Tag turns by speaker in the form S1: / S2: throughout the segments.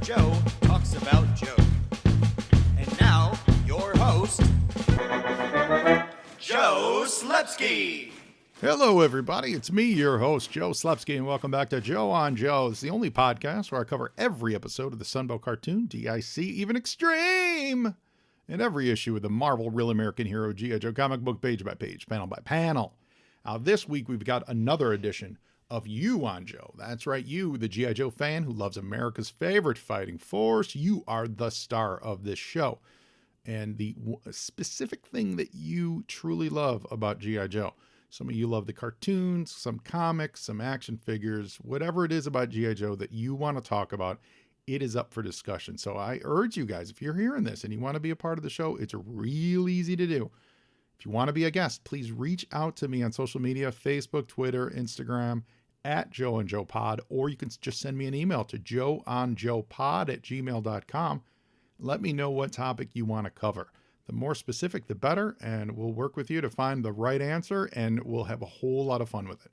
S1: Joe talks about Joe. And now, your host, Joe Slepsky.
S2: Hello, everybody. It's me, your host, Joe Slepsky, and welcome back to Joe on Joe. It's the only podcast where I cover every episode of the Sunbow cartoon, DIC, even Extreme, and every issue of the Marvel Real American Hero G.I. Joe comic book page by page, panel by panel. Now, this week, we've got another edition of You on Joe. That's right, you, the G.I. Joe fan who loves America's favorite fighting force. You are the star of this show. And the specific thing that you truly love about G.I. Joe. Some of you love the cartoons, some comics, some action figures, whatever it is about G.I. Joe that you want to talk about, it is up for discussion. So I urge you guys, if you're hearing this and you want to be a part of the show, it's real easy to do. If you want to be a guest, please reach out to me on social media, Facebook, Twitter, Instagram, at Joe and Joe Pod, or you can just send me an email to joeonjoepod@gmail.com. Let me know what topic you want to cover. The more specific, the better, and we'll work with you to find the right answer, and we'll have a whole lot of fun with it.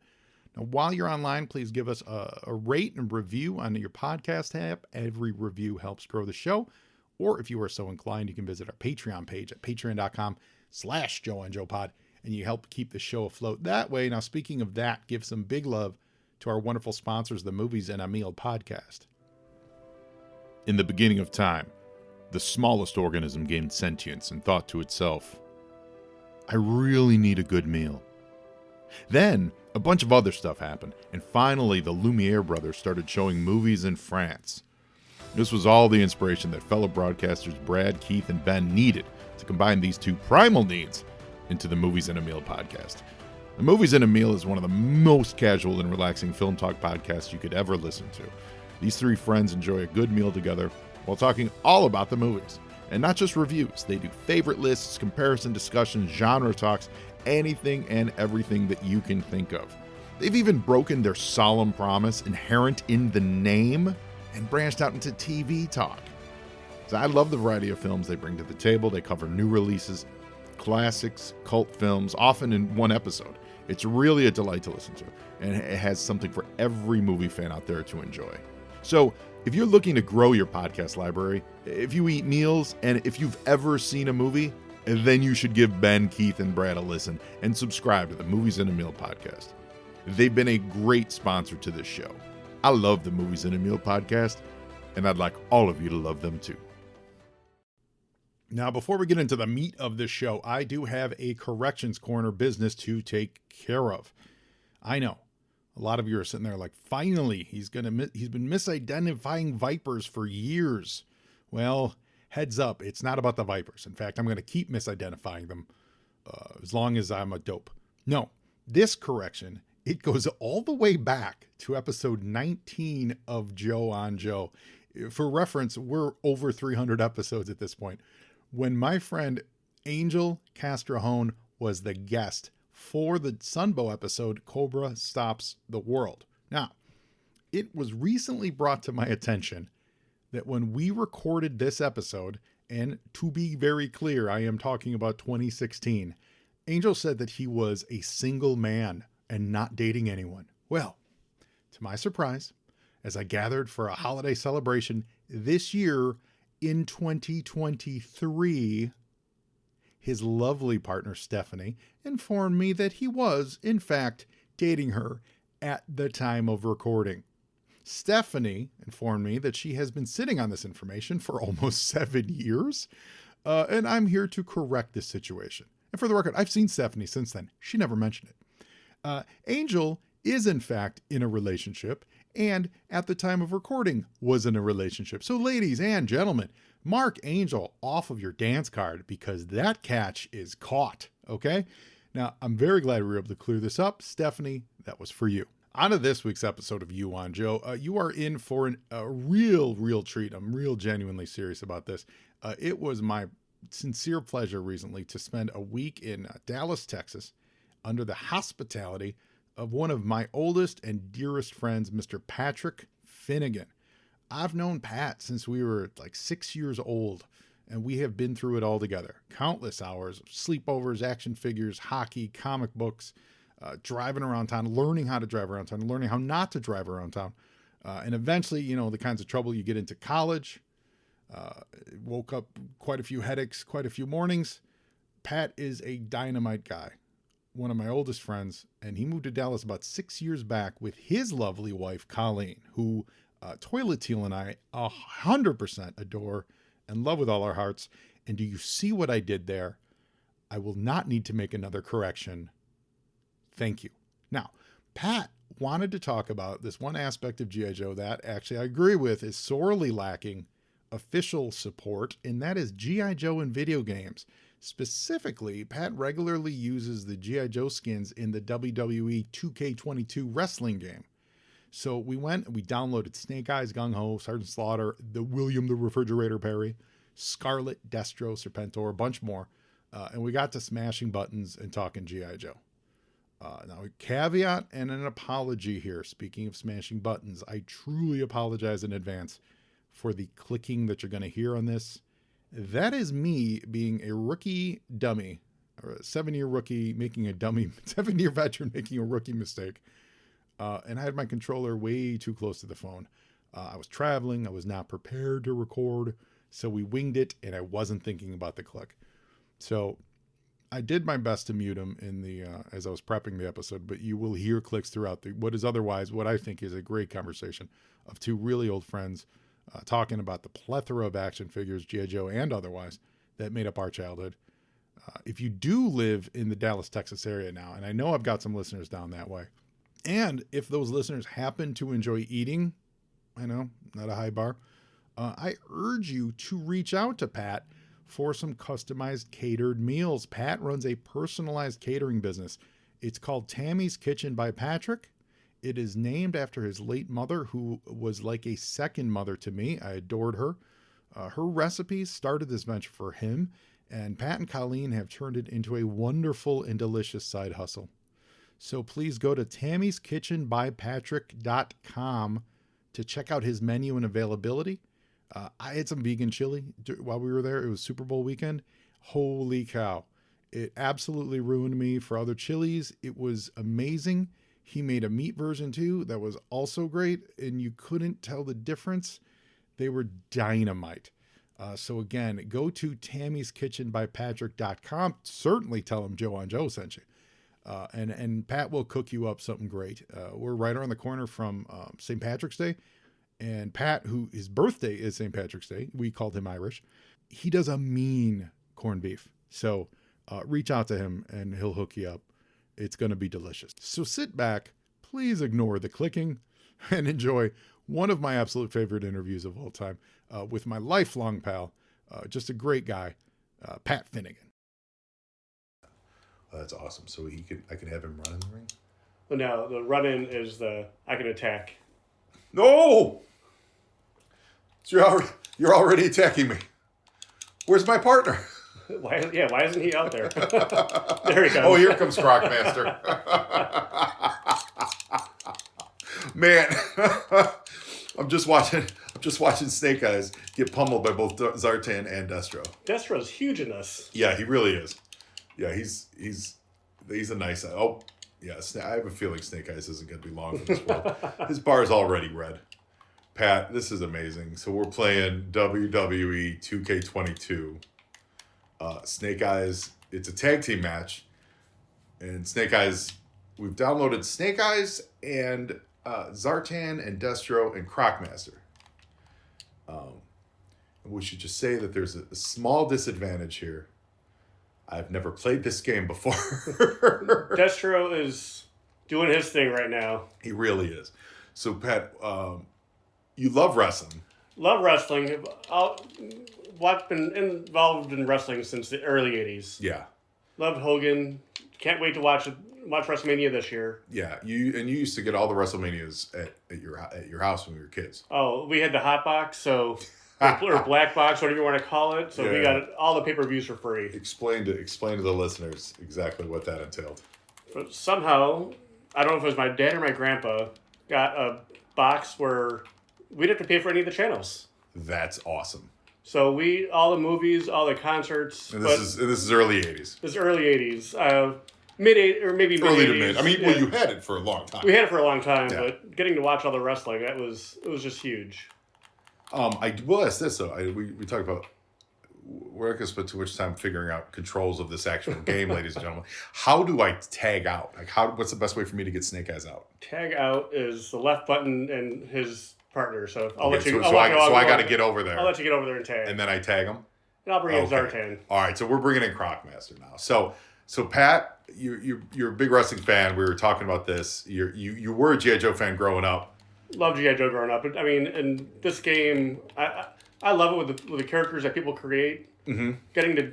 S2: Now, while you're online, please give us a rate and review on your podcast app. Every review helps grow the show. Or if you are so inclined, you can visit our Patreon page at patreon.com/JoeandJoePod, and you help keep the show afloat that way. Now, speaking of that, give some big love to our wonderful sponsors, the Movies and a Meal podcast. In the beginning of time, the smallest organism gained sentience and thought to itself, I really need a good meal. Then, a bunch of other stuff happened, and finally the Lumiere brothers started showing movies in France. This was all the inspiration that fellow broadcasters Brad, Keith, and Ben needed to combine these two primal needs into the Movies and a Meal podcast. The Movies and a Meal is one of the most casual and relaxing film talk podcasts you could ever listen to. These three friends enjoy a good meal together while talking all about the movies. And not just reviews. They do favorite lists, comparison discussions, genre talks, anything and everything that you can think of. They've even broken their solemn promise inherent in the name and branched out into TV talk. So I love the variety of films they bring to the table. They cover new releases, classics, cult films, often in one episode. It's really a delight to listen to, and it has something for every movie fan out there to enjoy. So if you're looking to grow your podcast library, if you eat meals, and if you've ever seen a movie, then you should give Ben, Keith, and Brad a listen and subscribe to the Movies and a Meal podcast. They've been a great sponsor to this show. I love the Movies and a Meal podcast, and I'd like all of you to love them too. Now, before we get into the meat of this show, I do have a Corrections Corner business to take care of. I know. A lot of you are sitting there like, finally, he's been misidentifying vipers for years. Well, heads up, it's not about the vipers. In fact, I'm going to keep misidentifying them as long as I'm a dope. No, this correction, it goes all the way back to episode 19 of Joe on Joe. For reference, we're over 300 episodes at this point. When my friend Angel Castrajón was the guest for the Sunbow episode, Cobra Stops the World. Now, it was recently brought to my attention that when we recorded this episode, and to be very clear, I am talking about 2016, Angel said that he was a single man and not dating anyone. Well, to my surprise, as I gathered for a holiday celebration this year in 2023, his lovely partner, Stephanie, informed me that he was, in fact, dating her at the time of recording. Stephanie informed me that she has been sitting on this information for almost 7 years, and I'm here to correct this situation. And for the record, I've seen Stephanie since then. She never mentioned it. Angel is, in fact, in a relationship, and at the time of recording was in a relationship. So ladies and gentlemen, mark Angel off of your dance card because that catch is caught, okay? Now, I'm very glad we were able to clear this up. Stephanie, that was for you. On to this week's episode of You on Joe. You are in for a real treat. I'm real genuinely serious about this. It was my sincere pleasure recently to spend a week in Dallas, Texas, under the hospitality of one of my oldest and dearest friends, Mr. Patrick Finnegan. I've known Pat since we were like 6 years old, and we have been through it all together. Countless hours of sleepovers, action figures, hockey, comic books, driving around town, learning how to drive around town, learning how not to drive around town. And eventually, the kinds of trouble you get into college. Woke up quite a few headaches, quite a few mornings. Pat is a dynamite guy, one of my oldest friends, and he moved to Dallas about 6 years back with his lovely wife, Colleen, who Toilet Teal and I 100% adore and love with all our hearts. And do you see what I did there? I will not need to make another correction. Thank you. Now, Pat wanted to talk about this one aspect of G.I. Joe that actually I agree with is sorely lacking official support, and that is G.I. Joe in video games. Specifically, Pat regularly uses the G.I. Joe skins in the WWE 2K22 wrestling game. So we went and we downloaded Snake Eyes, Gung Ho, Sergeant Slaughter, the William the Refrigerator Perry, Scarlet, Destro, Serpentor, a bunch more. And we got to smashing buttons and talking G.I. Joe. Now, a caveat and an apology here. Speaking of smashing buttons, I truly apologize in advance for the clicking that you're going to hear on this. That is me being a rookie dummy, or a 7-year rookie making a dummy, 7-year veteran making a rookie mistake. And I had my controller way too close to the phone. I was traveling. I was not prepared to record. So we winged it, and I wasn't thinking about the click. So I did my best to mute him in the as I was prepping the episode, but you will hear clicks throughout what is otherwise what I think is a great conversation of two really old friends talking about the plethora of action figures, G.I. Joe and otherwise, that made up our childhood. If you do live in the Dallas, Texas area now, and I know I've got some listeners down that way, and if those listeners happen to enjoy eating, I know, not a high bar, I urge you to reach out to Pat for some customized catered meals. Pat runs a personalized catering business. It's called Tammy's Kitchen by Patrick. It is named after his late mother, who was like a second mother to me. I adored her. Her recipes started this venture for him, and Pat and Colleen have turned it into a wonderful and delicious side hustle. So please go to tammyskitchenbypatrick.com to check out his menu and availability. I had some vegan chili while we were there. It was Super Bowl weekend. Holy cow. It absolutely ruined me for other chilies. It was amazing. He made a meat version too that was also great, and you couldn't tell the difference. They were dynamite. So again, go to tammyskitchenbypatrick.com. Certainly tell him Joe on Joe sent you. And Pat will cook you up something great. We're right around the corner from St. Patrick's Day. And Pat, who his birthday is St. Patrick's Day, we called him Irish. He does a mean corned beef. So reach out to him and he'll hook you up. It's going to be delicious. So sit back, please ignore the clicking, and enjoy one of my absolute favorite interviews of all time with my lifelong pal, just a great guy, Pat Finnegan. That's awesome. So I can have him run in the ring?
S3: Well, no, the run-in is I can attack.
S2: No! So you're already attacking me. Where's my partner?
S3: Why isn't he out there? There he goes.
S2: Oh, here comes Crockmaster. Man, I'm just watching Snake Eyes get pummeled by both Zartan and Destro.
S3: Destro's huge in this.
S2: Yeah, he really is. Yeah, he's a nice. Oh, yeah. I have a feeling Snake Eyes isn't going to be long in this world. His bar is already red. Pat, this is amazing. So we're playing WWE 2K22. Snake Eyes, it's a tag team match. And Snake Eyes, we've downloaded Snake Eyes and Zartan and Destro and Crockmaster. We should just say that there's a small disadvantage here. I've never played this game before.
S3: Destro is doing his thing right now.
S2: He really is. So, Pat, you love wrestling.
S3: Love wrestling. I've been involved in wrestling since the early 80s.
S2: Yeah.
S3: Loved Hogan. Can't wait to watch WrestleMania this year.
S2: Yeah, you used to get all the WrestleManias at your house when we were kids.
S3: Oh, we had the hot box, so or black box, whatever you want to call it. So yeah. We got all the pay-per-views for free.
S2: Explain to the listeners exactly what that entailed.
S3: But somehow, I don't know if it was my dad or my grandpa, got a box where we didn't have to pay for any of the channels.
S2: That's awesome.
S3: So all the movies, all the concerts.
S2: And this is early 80s.
S3: This is early 80s. mid or maybe
S2: early
S3: mid-80s.
S2: to mid. I mean, well, you had it for a long time.
S3: We had it for a long time,
S2: Yeah.
S3: but getting to watch all the wrestling, it was just huge.
S2: I will ask this though. We talked about. We're not going to spend too much time figuring out controls of this actual game, ladies and gentlemen. How do I tag out? Like, what's the best way for me to get Snake Eyes out?
S3: Tag out is the left button and his partner. So I'll
S2: Okay,
S3: let you.
S2: so I got to get over there.
S3: I'll let you get over there and tag.
S2: And then I tag him.
S3: And I'll bring in Zartan.
S2: All right, so we're bringing in Crocmaster now. So Pat, you're a big wrestling fan. We were talking about this. You were a G.I. Joe fan growing up.
S3: Loved G.I. Joe growing up, but I mean, in this game, I love it with the characters that people create. Mm-hmm. Getting to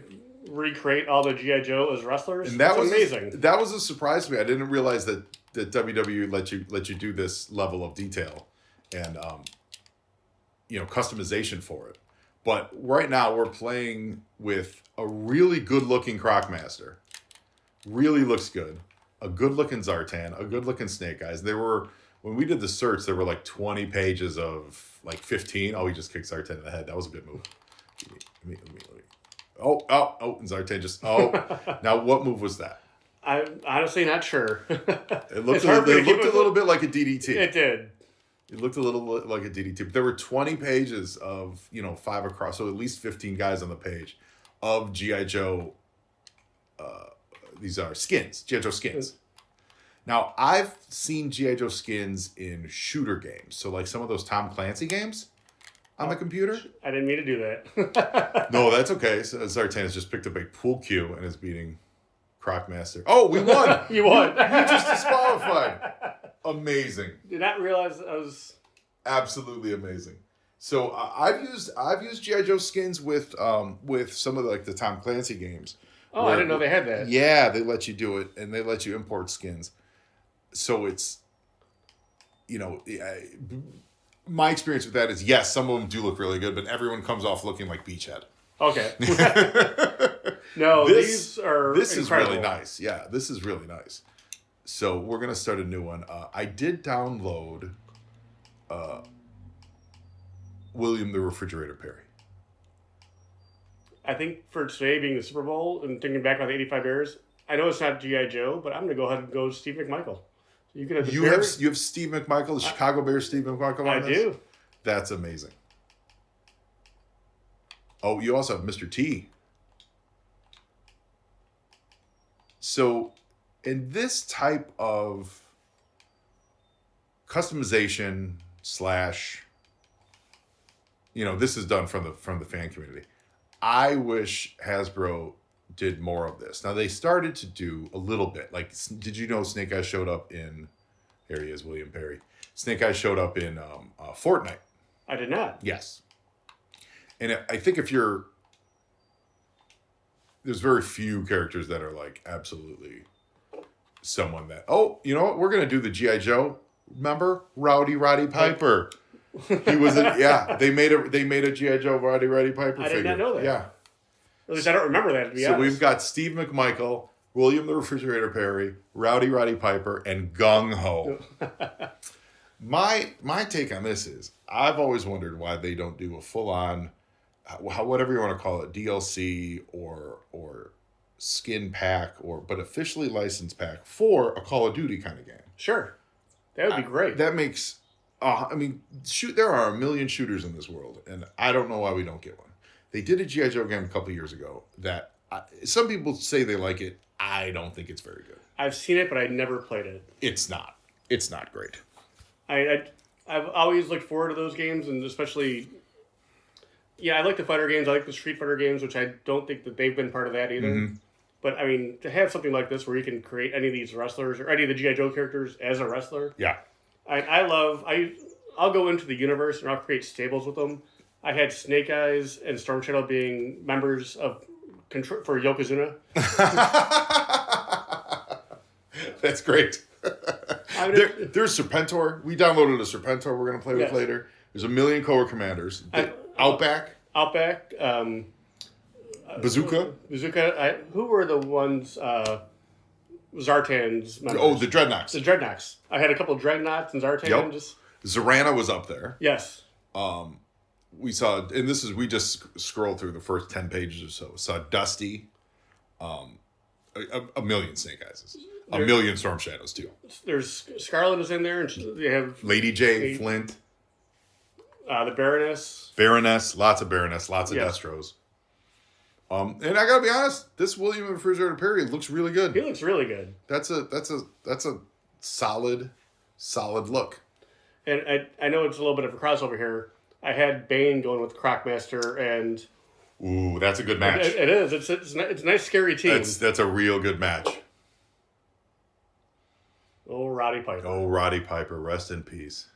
S3: recreate all the G.I. Joe as wrestlers, and that was amazing.
S2: That was a surprise to me. I didn't realize that WWE let you do this level of detail and customization for it. But right now we're playing with a really good looking Crocmaster. Really looks good. A good looking Zartan, a good looking Snake Eyes. When we did the search, there were like 20 pages of like 15. Oh, he just kicked Zartan in the head. That was a good move. Let me. Oh, and Zartan just, Now what move was that?
S3: I'm honestly not sure.
S2: It looked a little bit like a DDT.
S3: It did.
S2: It looked a little like a DDT. But there were 20 pages of, 5 across, so at least 15 guys on the page of G.I. Joe. These are skins, G.I. Joe skins. Now, I've seen G.I. Joe skins in shooter games. So like some of those Tom Clancy games on the computer.
S3: I didn't mean to do that.
S2: No, that's okay. So Zartan has just picked up a pool cue and is beating Crocmaster. Oh, we won!
S3: You won.
S2: You just disqualified. Amazing.
S3: Did not realize I was
S2: absolutely amazing. So I've used G.I. Joe skins with some of the Tom Clancy games.
S3: Oh, I didn't know they had that.
S2: Yeah, they let you do it, and they let you import skins. So it's, my experience with that is, yes, some of them do look really good, but everyone comes off looking like Beachhead.
S3: Okay. No, these are
S2: This
S3: incredible.
S2: is really nice. Yeah, this is really nice. So we're going to start a new one. I did download William the Refrigerator Perry.
S3: I think for today being the Super Bowl and thinking back on the 85 Bears, I know it's not G.I. Joe, but I'm going to go ahead and go Steve McMichael. You can have the
S2: you have Steve McMichael, the Chicago Bears Steve McMichael on this?
S3: I do.
S2: That's amazing. Oh, you also have Mr. T. So, in this type of customization / this is done from the fan community. I wish Hasbro did more of this. Now, they started to do a little bit. Like, did you know Snake Eyes showed up in... Here he is, William Perry. Snake Eyes showed up in Fortnite.
S3: I did not.
S2: Yes. And I think there's very few characters that are like absolutely someone that, you know what? We're going to do the G.I. Joe. Remember? Rowdy Roddy Piper. He was they made a G.I. Joe Roddy Piper figure.
S3: I did not know that.
S2: Yeah.
S3: At least I don't remember that, to be honest.
S2: So we've got Steve McMichael, William the Refrigerator Perry, Rowdy Roddy Piper, and Gung Ho. My take on this is, I've always wondered why they don't do a full-on, whatever you want to call it, DLC or skin pack, but officially licensed pack for a Call of Duty kind of game.
S3: Sure. That would be great.
S2: That makes, there are a million shooters in this world, and I don't know why we don't get one. They did a G.I. Joe game a couple of years ago that some people say they like it. I don't think it's very good.
S3: I've seen it, but I never played it.
S2: It's not. It's not great.
S3: I've always looked forward to those games, and especially, I like the fighter games. I like the Street Fighter games, which I don't think that they've been part of that either. Mm-hmm. But, I mean, to have something like this where you can create any of these wrestlers or any of the G.I. Joe characters as a wrestler.
S2: Yeah.
S3: I'll go into the universe and I'll create stables with them. I had Snake Eyes and Storm Shadow being members of for Yokozuna.
S2: That's great. There's Serpentor. We downloaded a Serpentor we're going to play with later. There's a million Cobra Commanders. Outback. Bazooka.
S3: Who were the ones... Zartan's members?
S2: Oh, the Dreadnoughts.
S3: The Dreadnoughts. I had a couple of Dreadnoughts and Zartan.
S2: Yep. Zorana was up there.
S3: Yes.
S2: We saw, and we just scrolled through the first 10 pages or so. Saw Dusty. a million Snake Eyes. A million Storm Shadows, too.
S3: There's Scarlet is in there, and they have
S2: Lady J, Flint.
S3: The Baroness.
S2: Lots of Destros. And I gotta be honest, this William Refrigerator Perry looks really good.
S3: He looks really good.
S2: That's a solid look.
S3: And I know it's a little bit of a crossover here. I had Bane going with Crocmaster, and
S2: ooh, that's a good match.
S3: It is. It's a nice, scary team.
S2: That's a real good match.
S3: Oh, Roddy Piper.
S2: Oh, Roddy Piper, rest in peace.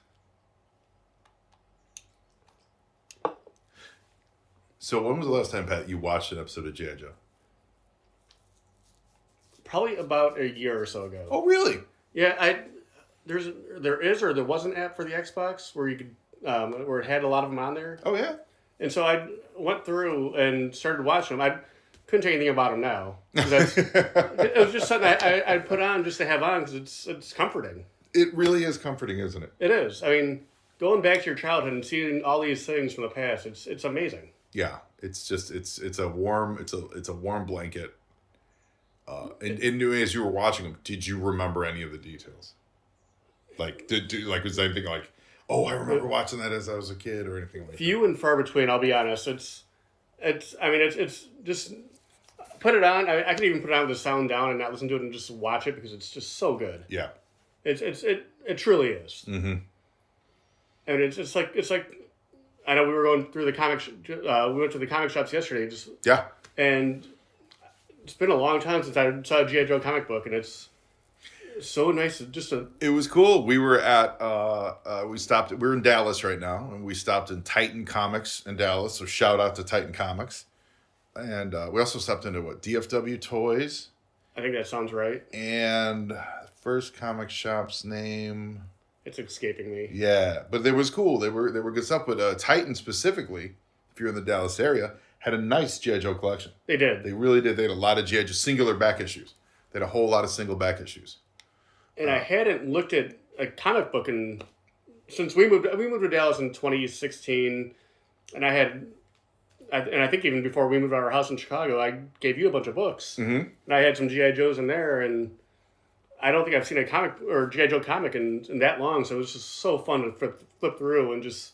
S2: So when was the last time, Pat, you watched an episode of G.I. Joe?
S3: Probably about a year or so ago.
S2: Oh, really?
S3: Yeah, there was an app for the Xbox where you could where it had a lot of them on there.
S2: Oh, yeah?
S3: And so I went through and started watching them. I couldn't tell you anything about them now. It was just something I put on just to have on because it's comforting.
S2: It really is comforting, isn't it?
S3: It is. I mean, going back to your childhood and seeing all these things from the past, it's amazing.
S2: Yeah, it's just it's a warm blanket. And as you were watching them, did you remember any of the details? Like was anything like, oh, I remember watching that as I was a kid or anything like that?
S3: Few and far between. I'll be honest. It's just put it on. I can even put it on with the sound down and not listen to it and just watch it because it's just so good.
S2: Yeah,
S3: it truly is. Mm-hmm. And it's like. I know we were going through the comic. We went to the comic shops yesterday. And it's been a long time since I saw a G.I. Joe comic book, and it's so nice.
S2: It was cool. We were at we're in Dallas right now, and we stopped in Titan Comics in Dallas. So shout out to Titan Comics, and we also stopped into DFW Toys.
S3: I think that sounds right.
S2: And first comic shop's name.
S3: It's escaping me.
S2: Yeah, but it was cool. They were good stuff. But Titan specifically, if you're in the Dallas area, had a nice G.I. Joe collection.
S3: They did.
S2: They really did. They had a lot of G.I. Joe singular back issues. They had a whole lot of single back issues.
S3: And I hadn't looked at a comic book since we moved to Dallas in 2016, and I think even before we moved out of our house in Chicago, I gave you a bunch of books, and I had some G.I. Joes in there, and I don't think I've seen a comic or G.I. Joe comic in that long, so it was just so fun to flip through and just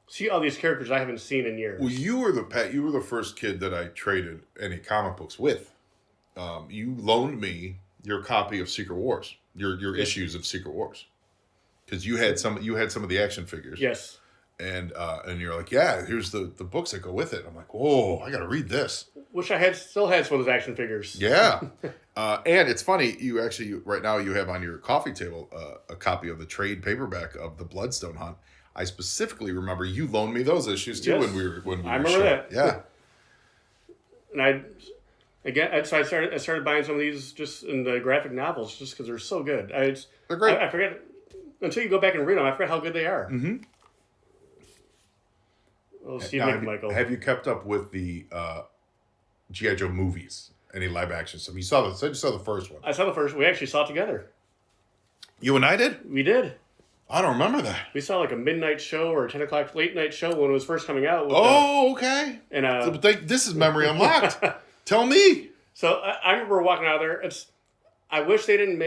S3: see all these characters I haven't seen in years.
S2: Well, you were the first kid that I traded any comic books with. You loaned me your copy of Secret Wars, your issues of Secret Wars, because you had some of the action figures.
S3: Yes.
S2: And you're like, yeah, here's the books that go with it. I'm like, whoa, I got to read this.
S3: Wish I still had some of those action figures.
S2: Yeah. And it's funny, right now you have on your coffee table a copy of the trade paperback of the Bloodstone Hunt. I specifically remember you loaned me those issues too.
S3: Yes.
S2: when we
S3: I
S2: were
S3: remember that.
S2: Yeah.
S3: And so I started buying some of these just in the graphic novels just because they're so good.
S2: They're great.
S3: I forget until you go back and read them. I forget how good they are. Mm-hmm. Oh, Steve McMichael.
S2: Have you kept up with the G.I. Joe movies? Any live action stuff? You saw the first one.
S3: I saw the first. We actually saw it together.
S2: You and I did?
S3: We did.
S2: I don't remember that.
S3: We saw like a midnight show or a 10 o'clock late night show when it was first coming out.
S2: Okay.
S3: And
S2: this is memory unlocked. Tell me.
S3: So I remember walking out of there. I wish they didn't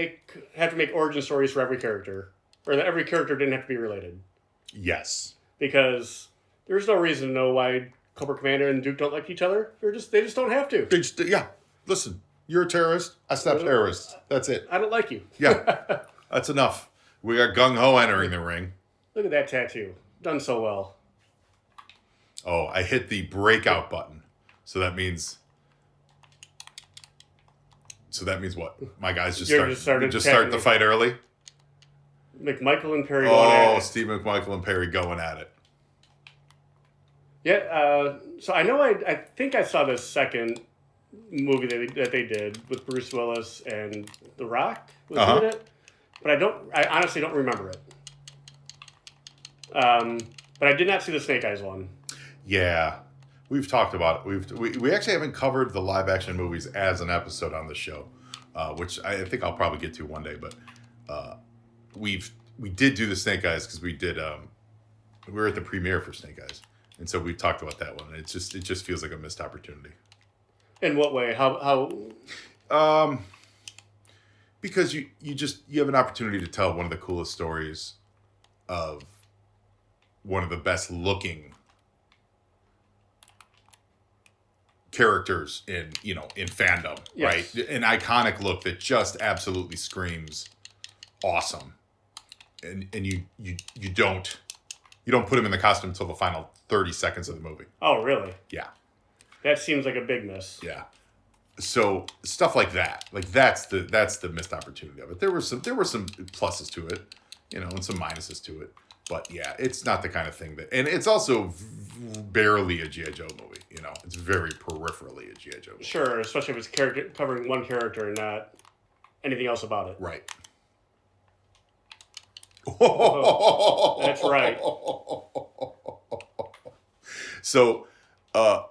S3: have to make origin stories for every character, or that every character didn't have to be related.
S2: Yes.
S3: Because there's no reason to know why Cobra Commander and Duke don't like each other. They just don't have to.
S2: Yeah. Listen, you're a terrorist. I stop terrorists. That's it.
S3: I don't like you.
S2: Yeah. That's enough. We got Gung Ho entering the ring.
S3: Look at that tattoo. Done so well.
S2: Oh, I hit the breakout button. So that means what? My guys just start the fight early?
S3: McMichael and Perry going at it.
S2: Steve McMichael and Perry going at it.
S3: Yeah, so I know I think I saw the second movie that they did with Bruce Willis and The Rock was in it, but I honestly don't remember it. But I did not see the Snake Eyes one.
S2: Yeah, we've talked about it. We actually haven't covered the live action movies as an episode on the show, which I think I'll probably get to one day. But we did do the Snake Eyes because we were at the premiere for Snake Eyes. And so we talked about that one. It just feels like a missed opportunity.
S3: In what way? How?
S2: Because you have an opportunity to tell one of the coolest stories of one of the best looking characters in fandom,
S3: Yes.
S2: right? An iconic look that just absolutely screams awesome. And you don't put him in the costume until the final 30 seconds of the movie.
S3: Oh, really?
S2: Yeah.
S3: That seems like a big miss.
S2: Yeah. So stuff like that, that's the missed opportunity of it. There were some pluses to it, and some minuses to it. But yeah, it's not the kind of thing and it's also barely a G.I. Joe movie. It's very peripherally a G.I. Joe movie.
S3: Sure, especially if it's covering one character and not anything else about it.
S2: Right.
S3: That's right.
S2: So,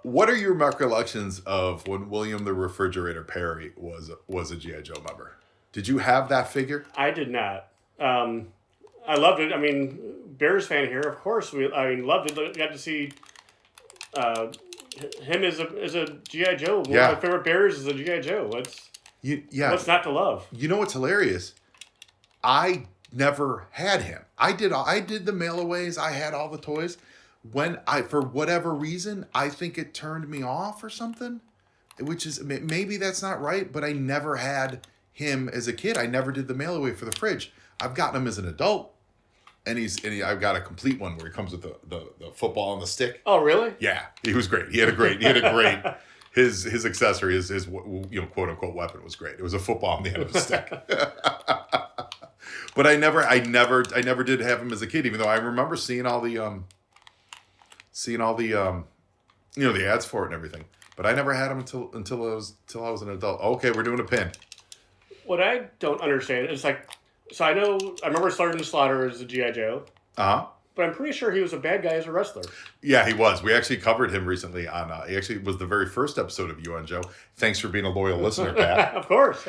S2: what are your recollections of when William the Refrigerator Perry was a G.I. Joe member? Did you have that figure?
S3: I did not. I loved it. I mean, Bears fan here, of course. Loved it. Got to see him as a G.I. Joe. One of my favorite Bears is a G.I. Joe. What's not to love?
S2: You know what's hilarious? I never had him. I did the mail-aways. I had all the toys. For whatever reason, I think it turned me off or something, which is, maybe that's not right, but I never had him as a kid. I never did the mail-away for the fridge. I've gotten him as an adult, and I've got a complete one where he comes with the football and the stick.
S3: Oh, really?
S2: Yeah, he was great. He had a great, his accessory, his quote unquote weapon was great. It was a football on the end of a stick. But I never did have him as a kid, even though I remember seeing all the the ads for it and everything. But I never had him until I was an adult. Okay, we're doing a pin.
S3: What I don't understand is so I remember Sergeant Slaughter as a G.I. Joe.
S2: Uh-huh.
S3: But I'm pretty sure he was a bad guy as a wrestler.
S2: Yeah, he was. We actually covered him recently on. He actually was the very first episode of You and Joe. Thanks for being a loyal listener, Pat.
S3: Of course.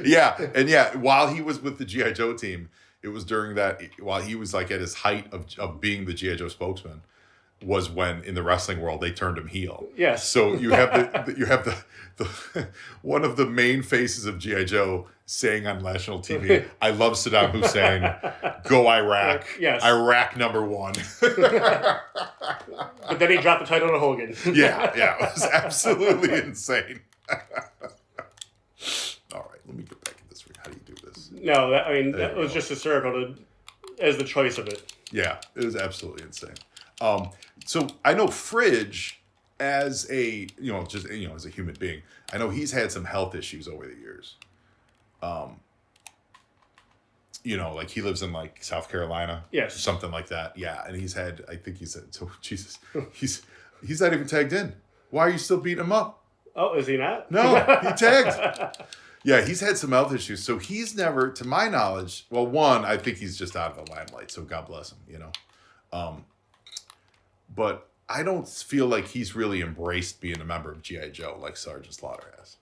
S2: Yeah, while he was with the G.I. Joe team, it was during that, while he was at his height of being the G.I. Joe spokesman, was when in the wrestling world they turned him heel.
S3: Yes.
S2: So you have the one of the main faces of G.I. Joe saying on national TV, "I love Saddam Hussein, go Iraq,
S3: yes.
S2: Iraq #1."
S3: But then he dropped the title to Hogan.
S2: Yeah, it was absolutely insane. All right, let me get back in this. How do you do this?
S3: No, that was just hysterical as the choice of it.
S2: Yeah, it was absolutely insane. So I know Fridge as a as a human being, I know he's had some health issues over the years. He lives in South Carolina,
S3: yes,
S2: or something like that. Yeah, and he's had, I think he said, so Jesus, he's not even tagged in. Why are you still beating him up?
S3: Oh, is he not?
S2: No, he tagged. Yeah, he's had some health issues, so he's never, to my knowledge, well, one, I think he's just out of the limelight, so God bless him, But I don't feel like he's really embraced being a member of G.I. Joe like Sergeant Slaughter has.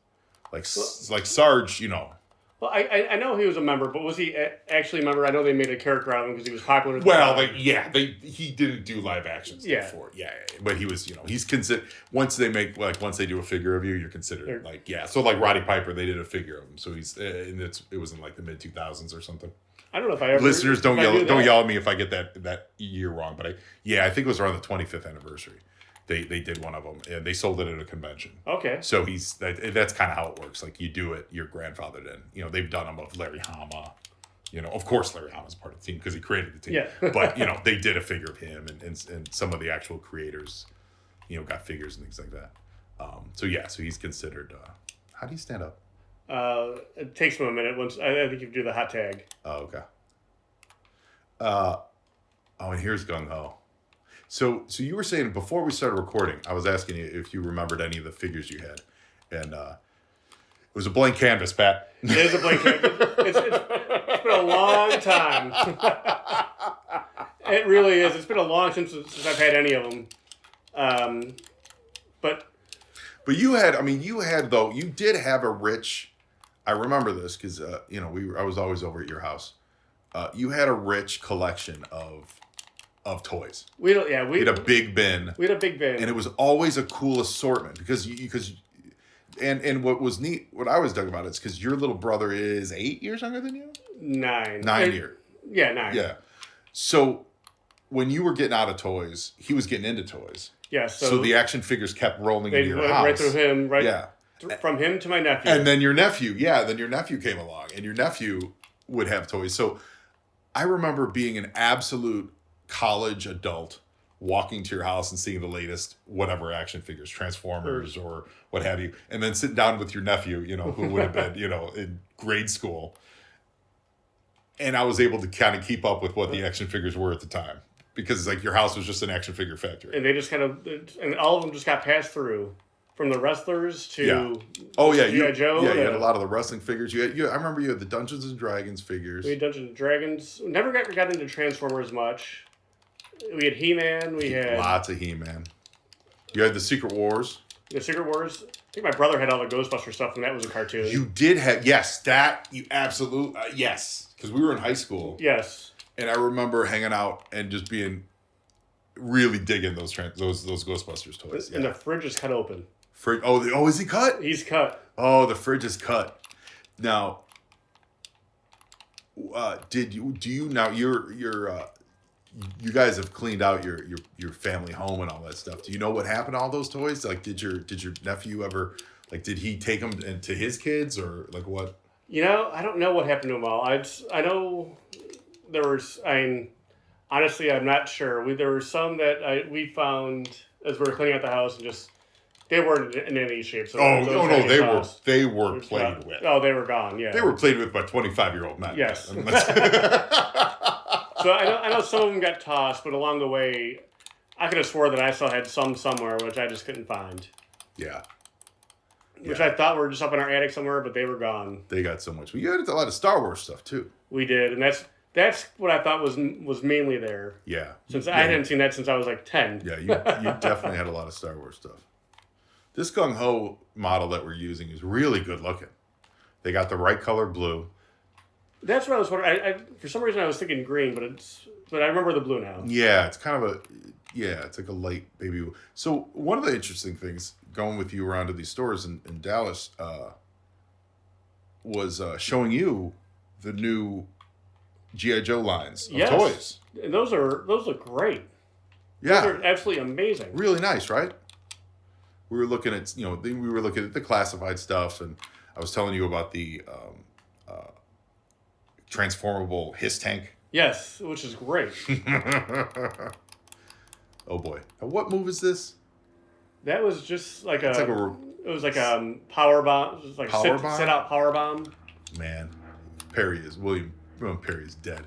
S2: Like Sarge,
S3: Well, I know he was a member, but was he actually a member? I know they made a character out of him because he was popular.
S2: Well, he didn't do live action stuff before. Yeah, but he was, he's considered, once they do a figure of you, you're considered so Roddy Piper, they did a figure of him. So he's, and it was in the mid 2000s or something.
S3: I don't know if I ever.
S2: Listeners, don't yell at me if I get that year wrong, but I think it was around the 25th anniversary. They did one of them, and they sold it at a convention.
S3: Okay.
S2: So that's kind of how it works. Like, you do it, your grandfathered in. They've done them of Larry Hama. Of course Larry Hama's part of the team because he created the team.
S3: Yeah.
S2: But they did a figure of him, and some of the actual creators, got figures and things like that. So he's considered. How do you stand up?
S3: It takes him a minute. Once I think you do the hot tag.
S2: Oh, okay. And here's Gung Ho. So you were saying before we started recording, I was asking you if you remembered any of the figures you had, and it was a blank canvas, Pat.
S3: It is a blank canvas. It's been a long time. It really is. It's been a long time since I've had any of them. But
S2: you did have a rich. I remember this because I was always over at your house. You had a rich collection of of toys.
S3: We
S2: We had a big bin.
S3: We had a big bin.
S2: And it was always a cool assortment because and what was neat, what I always dug about it is because your little brother is 8 years younger than you?
S3: 9.
S2: 9 years.
S3: Yeah, 9.
S2: Yeah. So when you were getting out of toys, he was getting into toys.
S3: Yeah.
S2: So the action figures kept rolling
S3: they
S2: into your
S3: went
S2: house.
S3: right through him. Right.
S2: Yeah.
S3: From him to my nephew.
S2: And then your nephew came along, and your nephew would have toys. So I remember being an absolute college adult walking to your house and seeing the latest whatever action figures, Transformers or what have you, and then sitting down with your nephew, who would have been, in grade school. And I was able to kind of keep up with what the action figures were at the time because like your house was just an action figure factory.
S3: And they just and all of them just got passed through. From the wrestlers to
S2: G.I.
S3: Joe.
S2: Yeah, you had a lot of the wrestling figures. I remember you had the Dungeons and Dragons figures.
S3: We had Dungeons and Dragons. Never got into Transformers much. We had He-Man. We had
S2: lots of He-Man. You had the Secret Wars.
S3: The Secret Wars. I think my brother had all the Ghostbuster stuff, and that was a cartoon.
S2: You did have you absolutely yes, because we were in high school.
S3: Yes.
S2: And I remember hanging out and just being really digging those Ghostbusters toys.
S3: And the fridge is cut open.
S2: Is he cut?
S3: He's cut.
S2: Oh, the fridge is cut. Now, you guys have cleaned out your family home and all that stuff. Do you know what happened to all those toys? Like, did your nephew ever, like, did he take them to his kids or like what?
S3: I don't know what happened to them all. I know there was. Honestly, I'm not sure. There were some that we found as we were cleaning out the house and just. They weren't in any shape. So
S2: they were played with.
S3: Oh, they were gone. Yeah,
S2: they were played with by 25-year-old men.
S3: Yes. So I know some of them got tossed, but along the way, I could have swore that I still had some somewhere, which I just couldn't find.
S2: Yeah.
S3: Which I thought were just up in our attic somewhere, but they were gone.
S2: They got so much. You had a lot of Star Wars stuff too.
S3: We did, and that's what I thought was mainly there.
S2: Yeah.
S3: Since I hadn't seen that since I was like 10.
S2: Yeah, you definitely had a lot of Star Wars stuff. This Gung Ho model that we're using is really good looking. They got the right color blue.
S3: That's what I was wondering. For some reason I was thinking green, but I remember the blue now.
S2: Yeah, it's kind of it's like a light baby blue. So one of the interesting things going with you around to these stores in Dallas was showing you the new G.I. Joe lines of toys.
S3: And those look great.
S2: Yeah.
S3: Those are absolutely amazing.
S2: Really nice, right? We were looking at the classified stuff, and I was telling you about the transformable Hiss tank.
S3: Yes, which is great.
S2: Oh boy, what move is this?
S3: That was just like
S2: it
S3: was like a power bomb. It was like sit out power bomb.
S2: Man, William Perry is dead.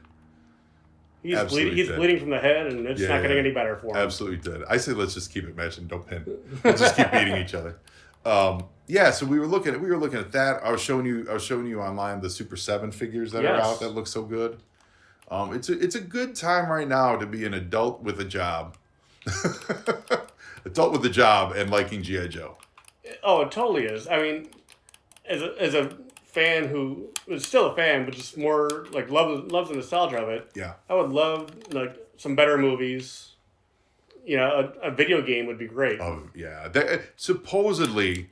S3: He's bleeding from the head, and it's not getting any better for him.
S2: Absolutely dead. I say let's just keep it matching. Don't pin. Let's just keep beating each other. So we were looking at that. I was showing you online the Super 7 figures that are out that look so good. It's a good time right now to be an adult with a job. Adult with a job and liking G.I. Joe.
S3: Oh, it totally is. I mean, as a fan who is still a fan, but just more like loves the nostalgia of it.
S2: Yeah.
S3: I would love like some better movies. A video game would be great.
S2: Oh yeah. Supposedly,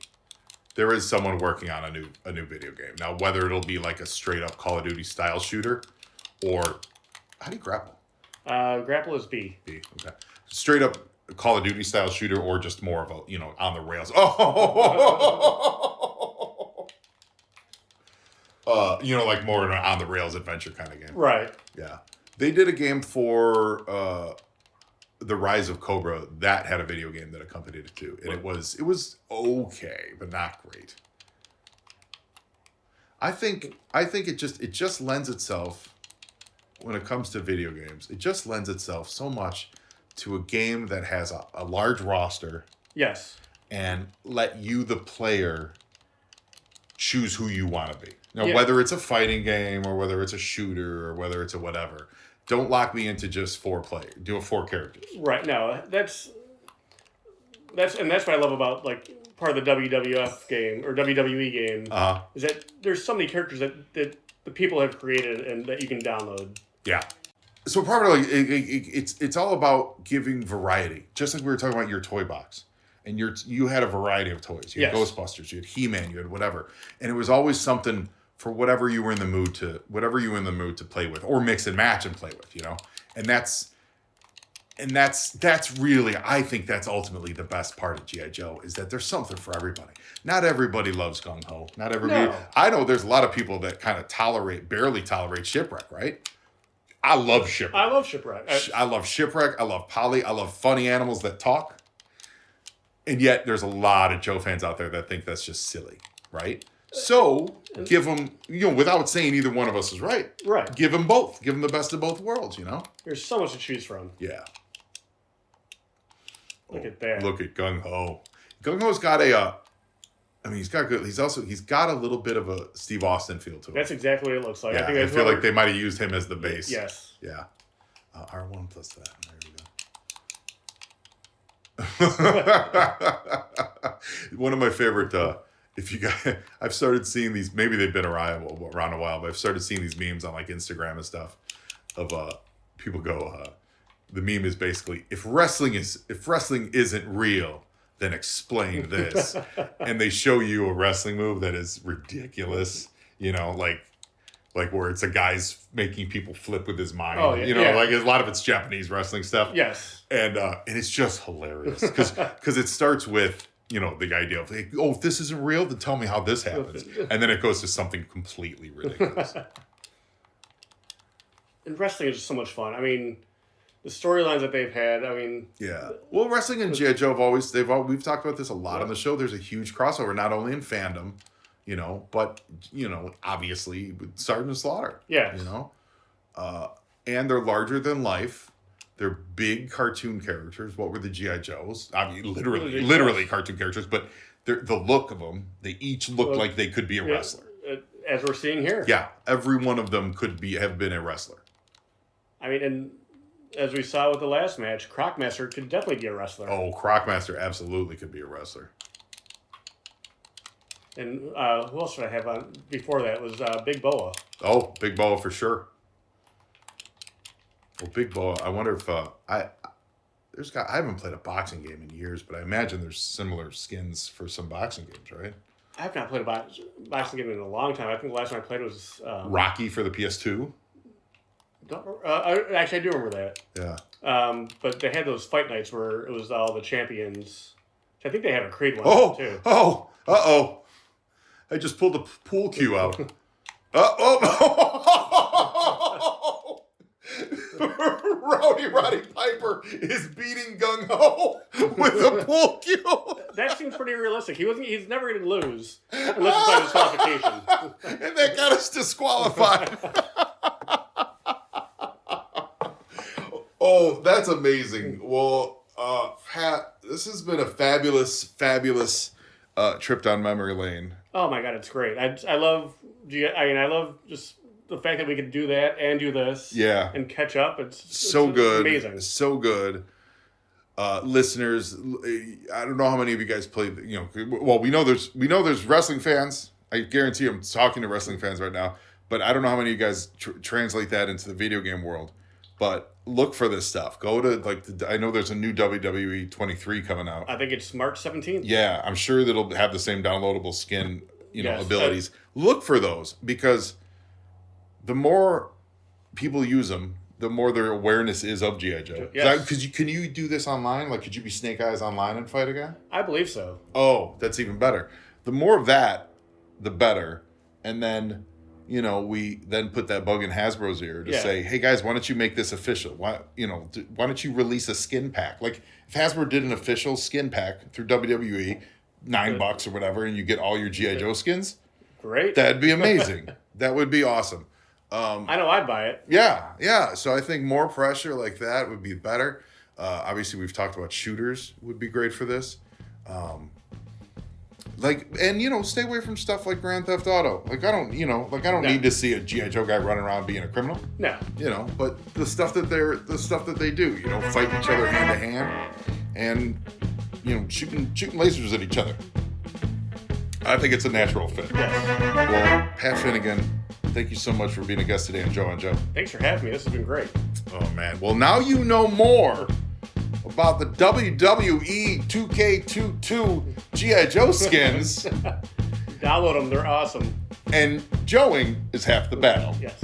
S2: there is someone working on a new video game. Now, whether it'll be like a straight up Call of Duty style shooter, or how do you grapple?
S3: Grapple is B.
S2: B. Okay. Straight up Call of Duty style shooter, or just more of a on the rails. Like more an on the rails adventure kind of game.
S3: Right.
S2: Yeah. They did a game for The Rise of Cobra that had a video game that accompanied it too, and it was okay, but not great. I think it just lends itself, when it comes to video games, it just lends itself so much to a game that has a large roster.
S3: Yes.
S2: And let you, the player, choose who you want to be. Now, whether it's a fighting game or whether it's a shooter or whether it's a whatever, don't lock me into just 4 characters.
S3: Right. No, that's what I love about like part of the WWF game or WWE game is that there's so many characters that the people have created and that you can download.
S2: Yeah. So probably it's all about giving variety. Just like we were talking about your toy box. And you had a variety of toys. You had Ghostbusters, you had He-Man, you had whatever. And it was always something for whatever you were in the mood to play with or mix and match and play with, you know? And that's really, I think that's ultimately the best part of G.I. Joe is that there's something for everybody. Not everybody loves Gung Ho. Not everybody. No. I know there's a lot of people that kind of barely tolerate Shipwreck, right? I love Shipwreck.
S3: I love Shipwreck.
S2: I love Shipwreck. I love Polly. I love funny animals that talk. And yet there's a lot of Joe fans out there that think that's just silly, right? So give them, without saying either one of us is right.
S3: Right.
S2: Give them both. Give them the best of both worlds,
S3: There's so much to choose from.
S2: Yeah.
S3: Look at that.
S2: Look at Gung Ho. Gung Ho's got he's got good. He's got a little bit of a Steve Austin feel to it.
S3: That's exactly what it looks like.
S2: Yeah, I feel like they might have used him as the base.
S3: Yes.
S2: Yeah. R1 plus that. One of my favorite, I've started seeing these, maybe they've been around a while, but I've started seeing these memes on like Instagram and stuff of people go, the meme is basically, if wrestling isn't real, then explain this. And they show you a wrestling move that is ridiculous, like where it's a guy's making people flip with his mind.
S3: Oh, yeah.
S2: Like a lot of it's Japanese wrestling stuff.
S3: Yes.
S2: And it's just hilarious because it starts with, the idea of, like, oh, if this isn't real, then tell me how this happens. And then it goes to something completely ridiculous.
S3: And wrestling is just so much fun. I mean, the storylines that they've had,
S2: yeah. Well, wrestling and G.I. Joe we've talked about this a lot on the show. There's a huge crossover, not only in fandom, but, obviously with Sergeant Slaughter.
S3: Yeah.
S2: And they're larger than life. They're big cartoon characters. What were the G.I. Joes? I mean, literally cartoon characters, but the look of them, they each look like they could be a wrestler.
S3: As we're seeing here.
S2: Yeah. Every one of them have been a wrestler.
S3: And as we saw with the last match, Crocmaster could definitely be a wrestler.
S2: Oh, Crocmaster absolutely could be a wrestler.
S3: And who else did I have on before that? Was Big Boa.
S2: Oh, Big Boa for sure. Well, Big Boa, I wonder if I haven't played a boxing game in years, but I imagine there's similar skins for some boxing games, right?
S3: I have not played a boxing game in a long time. I think the last one I played was
S2: Rocky for the PS2.
S3: Actually, I do remember that.
S2: Yeah.
S3: But they had those fight nights where it was all the champions. I think they have a Creed one too.
S2: Oh. I just pulled the pool cue out. Roddy Piper is beating Gung Ho with a pool cue.
S3: That seems pretty realistic. He's never going to lose unless it's by disqualification.
S2: And that got us disqualified. Oh, that's amazing. Well, Pat, this has been a fabulous trip down memory lane.
S3: Oh my God, it's great. I love just the fact that we could do that and do this.
S2: Yeah.
S3: And catch up. It's
S2: so good.
S3: Amazing.
S2: So good. Listeners, I don't know how many of you guys played, well, we know there's wrestling fans. I guarantee I'm talking to wrestling fans right now, but I don't know how many of you guys translate that into the video game world. But look for this stuff. Go to I know there's a new WWE 23 coming out.
S3: I think it's March 17th.
S2: Yeah, I'm sure that'll have the same downloadable skin, abilities. Look for those because the more people use them, the more their awareness is of G.I. Joe.
S3: Yes.
S2: Can you do this online? Like, could you be Snake Eyes online and fight again?
S3: I believe so.
S2: Oh, that's even better. The more of that, the better. And then, we then put that bug in Hasbro's ear to say, hey guys, why don't you make this official? Why don't you release a skin pack? Like if Hasbro did an official skin pack through WWE, $9 or whatever, and you get all your G.I. Joe skins.
S3: Great.
S2: That'd be amazing. That would be awesome.
S3: I know I'd buy it.
S2: Yeah. So I think more pressure like that would be better. Obviously, we've talked about shooters would be great for this. Stay away from stuff like Grand Theft Auto. Like I don't need to see a G.I. Joe guy running around being a criminal.
S3: No.
S2: But the stuff that they do, fighting each other hand to hand, and shooting lasers at each other. I think it's a natural fit.
S3: Yes.
S2: Well, Pat Finnegan, thank you so much for being a guest today on Joe and Joe.
S3: Thanks for having me. This has been great.
S2: Oh, man. Well, now you know more about the WWE 2K22 G.I. Joe skins.
S3: Download them. They're awesome.
S2: And Joeing is half the battle.
S3: Yes.